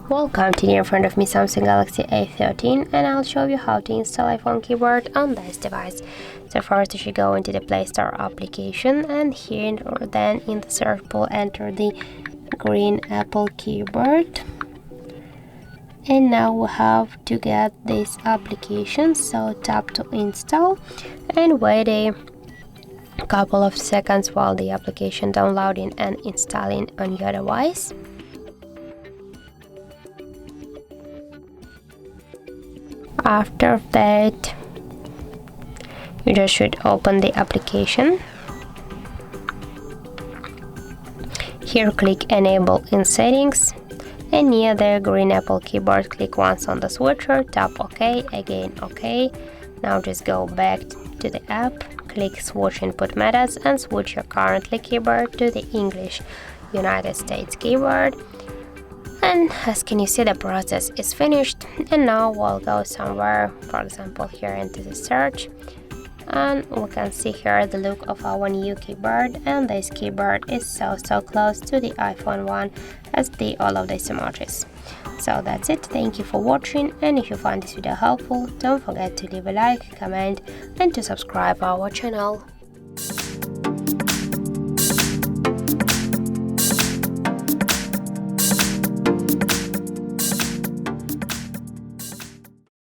Welcome to in front of me Samsung Galaxy A13, and I'll show you how to install iPhone keyboard on this device. So first you should go into the Play Store application, and here or then in the search bar enter the green Apple keyboard. And now we have to get this application, so tap to install and wait a couple of seconds while the application downloading and installing on your device. After that, you just should open the application. Here click enable in settings, and near the green Apple keyboard click once on the switcher, tap OK, again OK. Now just go back to the app, click switch input methods and switch your currently keyboard to the English United States keyboard. And as can you see, the process is finished, and now we'll go somewhere, for example here into the search, and we can see here the look of our new keyboard, and this keyboard is so close to the iPhone one as all of these emojis. So that's it, thank you for watching, and if you find this video helpful, don't forget to leave a like, comment and to subscribe our channel.